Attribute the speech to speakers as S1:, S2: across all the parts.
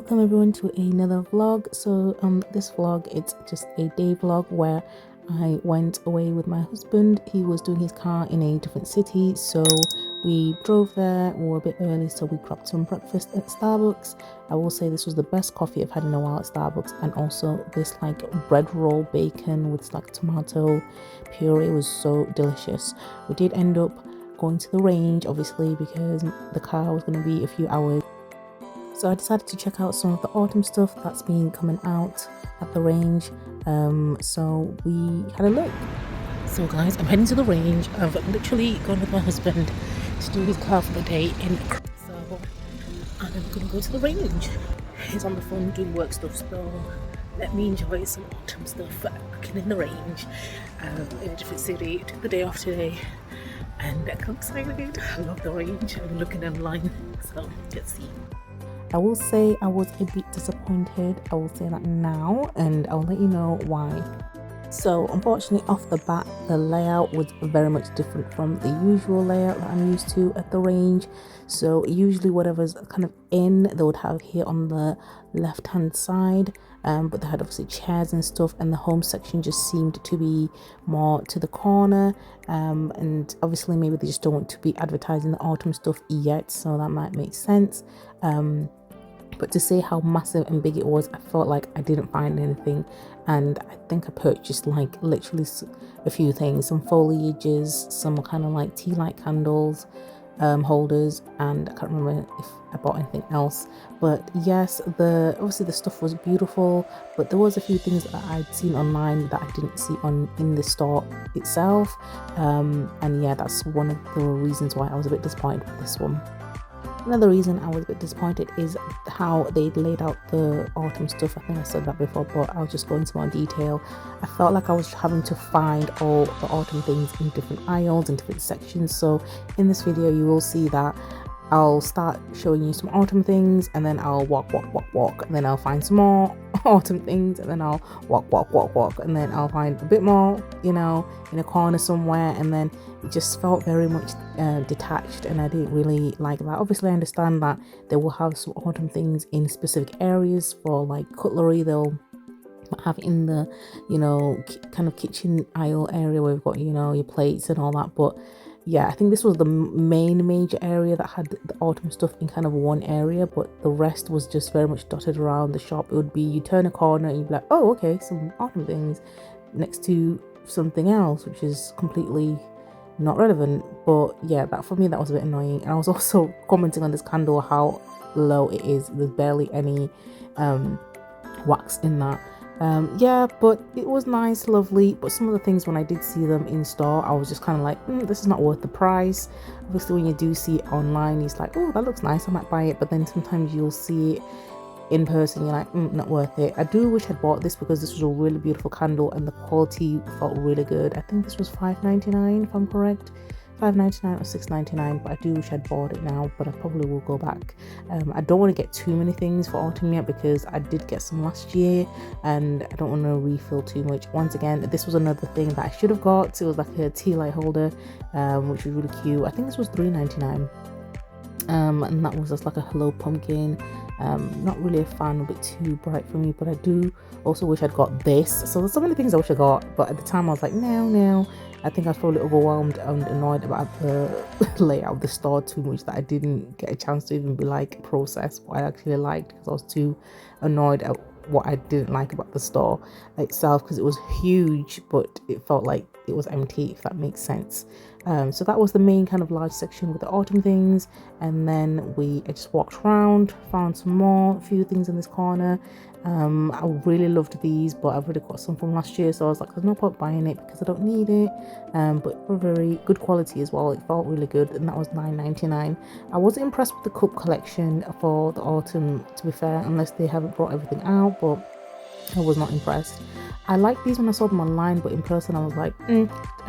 S1: welcome everyone to another vlog. So this vlog, it's just a day vlog where I went away with my husband. He was doing his car in a different city, so we drove there. We were a bit early, so we grabbed some breakfast at Starbucks. I will say this was the best coffee I've had in a while at Starbucks, and also this like bread roll bacon with like tomato puree was so delicious. We did end up going to the range, obviously, because the car was going to be a few hours. So I decided to check out some of the autumn stuff that's been coming out at the range. So we had a look. So guys, I'm heading to the range. I've literally gone with my husband to do his car for the day so I'm gonna go to the range. He's on the phone doing work stuff, so let me enjoy some autumn stuff working in the range in a different city. Took the day off today and I'm excited. I love the range. I'm looking online, so let's see. I will say I was a bit disappointed. I will say that now, and I'll let you know why. So unfortunately, off the bat, the layout was very much different from the usual layout that I'm used to at the range. So usually whatever's kind of in, they would have here on the left hand side, but they had obviously chairs and stuff, and the home section just seemed to be more to the corner, and obviously maybe they just don't want to be advertising the autumn stuff yet, so that might make sense. But to say how massive and big it was, I felt like I didn't find anything, and I think I purchased like literally a few things, some foliages, some kind of like tea light candles, holders, and I can't remember if I bought anything else. But yes, obviously the stuff was beautiful, but there was a few things that I'd seen online that I didn't see in the store itself, and yeah, that's one of the reasons why I was a bit disappointed with this one. Another reason I was a bit disappointed is how they laid out the autumn stuff. I think I said that before, but I'll just go into more detail. I felt like I was having to find all the autumn things in different aisles and different sections. So in this video, you will see that I'll start showing you some autumn things, and then I'll walk, and then I'll find some more autumn things, and then I'll walk, and then I'll find a bit more, in a corner somewhere, and then it just felt very much detached, and I didn't really like that. Obviously, I understand that they will have some autumn things in specific areas for like cutlery. They'll have in the, kind of kitchen aisle area where we've got, your plates and all that, but yeah, I think this was the main major area that had the autumn stuff in kind of one area, but the rest was just very much dotted around the shop. It would be, you turn a corner and you'd be like, oh, okay, some autumn things next to something else, which is completely not relevant. But yeah, that for me, that was a bit annoying. And I was also commenting on this candle, how low it is. There's barely any wax in that. Yeah, but it was nice, lovely, but some of the things when I did see them in store, I was just kind of like, this is not worth the price. Obviously when you do see it online, it's like, oh, that looks nice, I might buy it, but then sometimes you'll see it in person, you're like, not worth it. I do wish I'd bought this because this was a really beautiful candle and the quality felt really good. I think this was $5.99 if I'm correct, $5.99 or $6.99, but I do wish I'd bought it now, but I probably will go back. I don't want to get too many things for autumn yet because I did get some last year and I don't want to refill too much. Once again, this was another thing that I should have got. It was like a tea light holder, which was really cute. I think this was $3.99, and that was just like a hello pumpkin. Not really a fan, a bit too bright for me, but I do also wish I'd got this. So there's so many things I wish I got, but at the time I was like, no. I think I was probably overwhelmed and annoyed about the layout of the store too much that I didn't get a chance to even be like process what I actually liked, because I was too annoyed at what I didn't like about the store itself, because it was huge but it felt like it was empty, if that makes sense. So that was the main kind of large section with the autumn things, and then I just walked around, found a few things in this corner. I really loved these, but I've already got some from last year, so I was like, there's no point buying it because I don't need it. But for very good quality as well, it felt really good, and that was $9.99. I wasn't impressed with the cup collection for the autumn, to be fair, unless they haven't brought everything out, but I was not impressed. I liked these when I saw them online, but in person I was like, I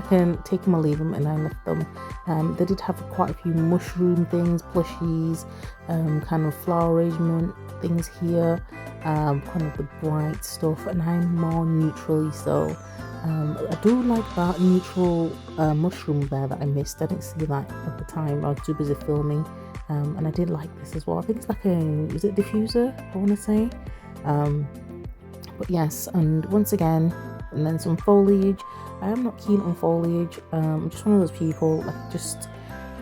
S1: can take them or leave them, and I left them. They did have quite a few mushroom things, plushies, kind of flower arrangement things here, kind of the bright stuff, and I'm more neutrally, so I do like that neutral mushroom there that I missed. I didn't see that at the time. I was too busy filming. And I did like this as well. I think it's like is it diffuser, I want to say. But yes, and once again, and then some foliage. I am not keen on foliage. I'm just one of those people, like,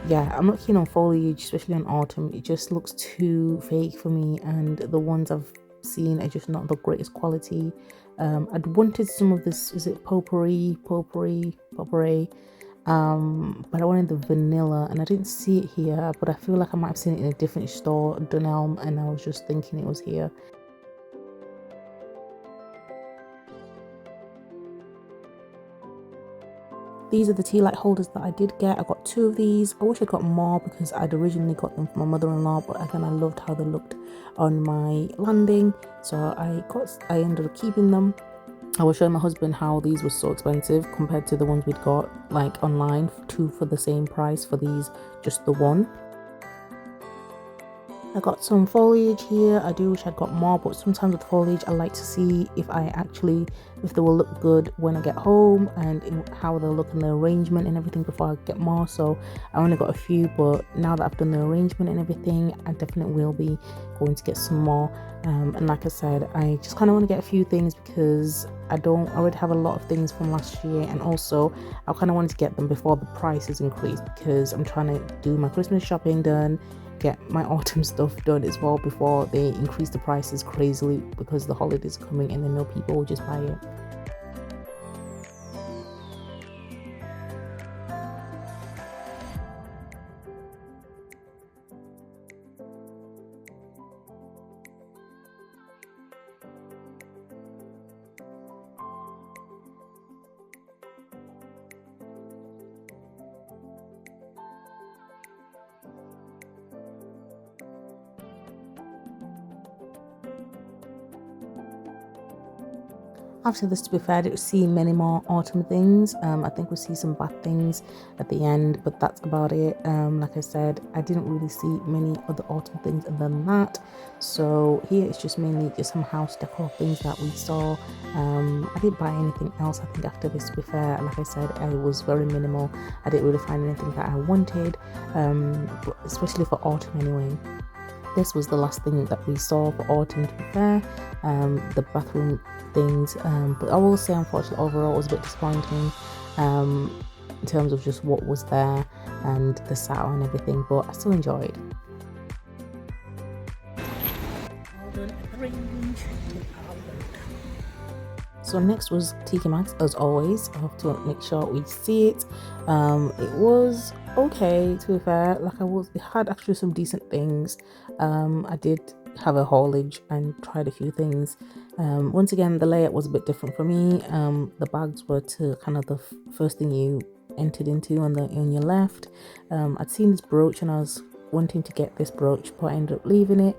S1: yeah, I'm not keen on foliage, especially in autumn. It just looks too fake for me, and the ones I've seen are just not the greatest quality. I'd wanted some of this, is it potpourri, but I wanted the vanilla, and I didn't see it here, but I feel like I might have seen it in a different store, Dunelm, and I was just thinking it was here. These are the tea light holders that I did get. I got 2 of these. I wish I got more because I'd originally got them for my mother-in-law, but again, I loved how they looked on my landing, so I ended up keeping them. I was showing my husband how these were so expensive compared to the ones we'd got like online, 2 for the same price for these, just the 1. I got some foliage here. I do wish I'd got more, but sometimes with foliage I like to see if they will look good when I get home, and how they'll look in the arrangement and everything before I get more. So I only got a few, but now that I've done the arrangement and everything, I definitely will be going to get some more. And like I said, I just kind of want to get a few things because I already have a lot of things from last year, and also I kind of wanted to get them before the prices increased, because I'm trying to do my Christmas shopping done, get my autumn stuff done as well before they increase the prices crazily, because the holidays are coming and then no people will just buy it. After this, to be fair, I didn't see many more autumn things. I think we'll see some bath things at the end, but that's about it. Like I said, I didn't really see many other autumn things other than that. So here it's just mainly just some house decor things that we saw. I didn't buy anything else. I think after this, to be fair, like I said, I was very minimal. I didn't really find anything that I wanted, especially for autumn anyway. This was the last thing that we saw for autumn, to be fair, the bathroom things, but I will say, unfortunately, overall it was a bit disappointing in terms of just what was there and the saddle and everything, but I still enjoyed. So next was TK Maxx, as always. I have to make sure we see it. It was okay, to be fair. Like, it had actually some decent things. I did have a haulage and tried a few things. Once again, the layout was a bit different for me. The bags were to kind of the first thing you entered into on your left. I'd seen this brooch and I was wanting to get this brooch, but I ended up leaving it.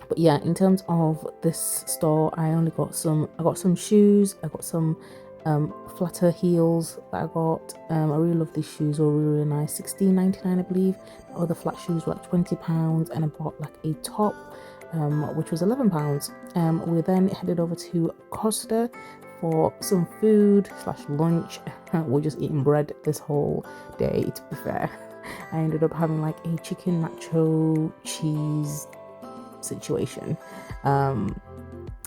S1: But yeah, in terms of this store, I got some shoes. I got some flatter heels that I got. I really love these shoes, were really nice. $16.99 I believe. The other flat shoes were like £20, and I bought like a top which was £11. We then headed over to Costa for some food / lunch. We're just eating bread this whole day, to be fair. I ended up having like a chicken nacho cheese situation.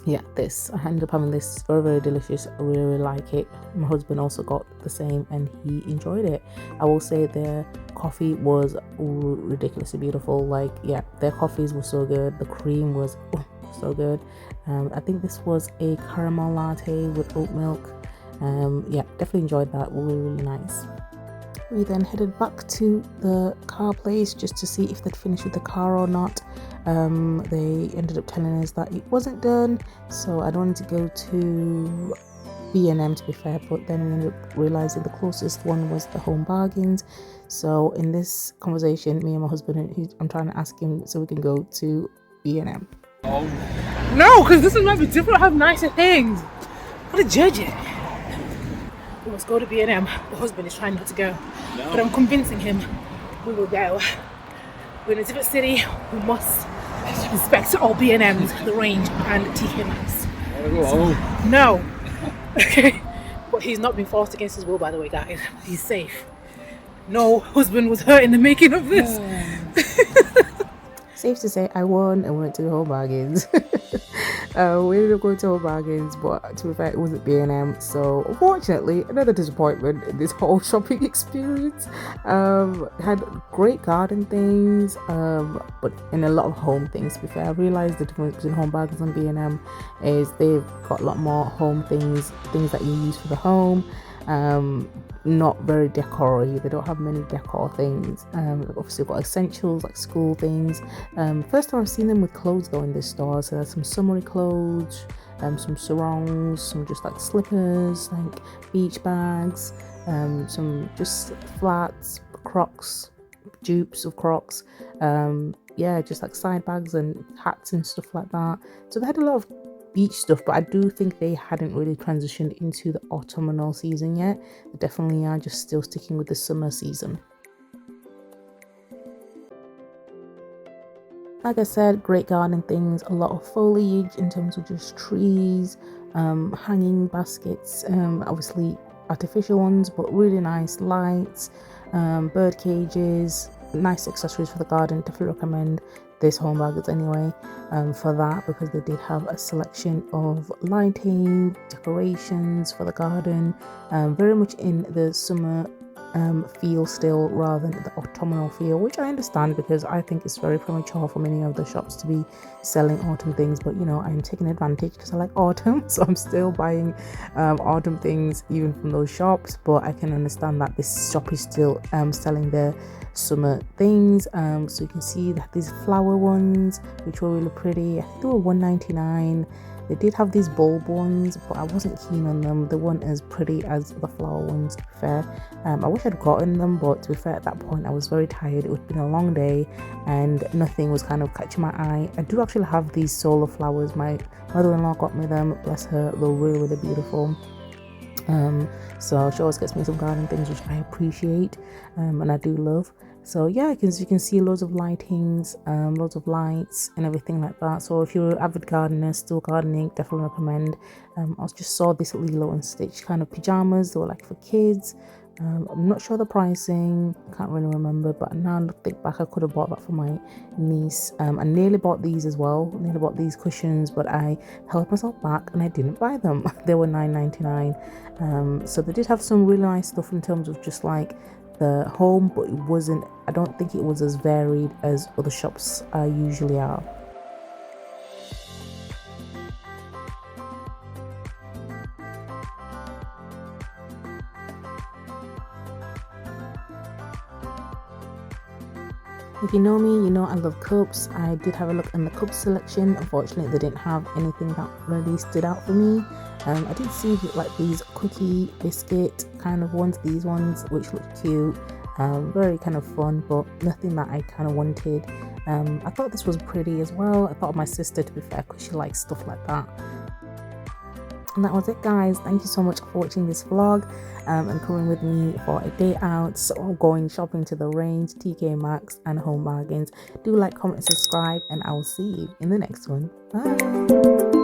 S1: Yeah, I ended up having this, very, very delicious. I really, really like it. My husband also got the same and he enjoyed it. I will say their coffee was ridiculously beautiful. Like, yeah, their coffees were so good. The cream was so good. I think this was a caramel latte with oat milk. Yeah, definitely enjoyed that. Really, really nice. We then headed back to the car place just to see if they'd finished with the car or not. They ended up telling us that it wasn't done, so I wanted to go to B&M, to be fair, but then we ended up realizing the closest one was the Home Bargains. So in this conversation, me and my husband, I'm trying to ask him so we can go to B&M.
S2: Oh no, because this one might be different. I have nicer things. What a judge it. We must go to B&M. The husband is trying not to go, but I'm convincing him we will go. We're in a different city. We must inspect all B&M's, the range, and TK Maxx.
S3: No.
S2: Okay, but he's not been forced against his will, by the way, guys. He's safe. No husband was hurt in the making of this.
S1: Safe to say, I won and went to Home Bargains. We ended up going to Home Bargains, but to be fair, it wasn't B&M. So, unfortunately, another disappointment in this whole shopping experience. Had great garden things, but in a lot of home things. To be fair, I realised the difference between Home Bargains and B&M is they've got a lot more home things, things that you use for the home. Not very decor-y. They don't have many decor things. They've obviously got essentials like school things. First time I've seen them with clothes though in this store. So there's some summery clothes, some sarongs, some just like slippers, like beach bags, some just flats, Crocs, dupes of Crocs. Yeah, just like side bags and hats and stuff like that. So they had a lot of beach stuff, but I do think they hadn't really transitioned into the autumnal season yet. They definitely are just still sticking with the summer season. Like I said, great garden things, a lot of foliage in terms of just trees, hanging baskets, obviously artificial ones, but really nice lights, bird cages, nice accessories for the garden. Definitely recommend this Home Bargains anyway, for that, because they did have a selection of lighting, decorations for the garden, very much in the summer feel still rather than the autumnal feel, which I understand because I think it's very premature for many of the shops to be selling autumn things, but you know, I'm taking advantage because I like autumn, so I'm still buying autumn things even from those shops. But I can understand that this shop is still selling their summer things. So you can see that these flower ones, which were really pretty. I think they were $1.99. They did have these bulb ones, but I wasn't keen on them. They weren't as pretty as the flower ones, to be fair. I wish I'd gotten them, but to be fair, at that point I was very tired. It had been a long day and nothing was kind of catching my eye. I do actually have these solar flowers. My mother-in-law got me them, bless her. They're really, really beautiful. So she always gets me some garden things, which I appreciate, and I do love. So yeah, as you can see, loads of lightings, loads of lights and everything like that. So if you're an avid gardener still gardening, definitely recommend. I just saw this Lilo and Stitch kind of pajamas. They were like for kids. I'm not sure the pricing, can't really remember, but now I think back, I could have bought that for my niece. I nearly bought these as well, nearly bought these cushions, but I held myself back and I didn't buy them. They were $9.99. So they did have some really nice stuff in terms of just like the home, but I don't think it was as varied as other shops usually are. If you know me, you know I love cups. I did have a look in the cup selection. Unfortunately, they didn't have anything that really stood out for me. I did see like these cookie biscuit kind of ones, these ones, which look cute, very kind of fun, but nothing that I kind of wanted. I thought this was pretty as well. I thought of my sister, to be fair, because she likes stuff like that. And that was it, guys. Thank you so much for watching this vlog and coming with me for a day out, so going shopping to the range, TK Maxx and Home Bargains. Do like, comment, subscribe, and I will see you in the next one. Bye.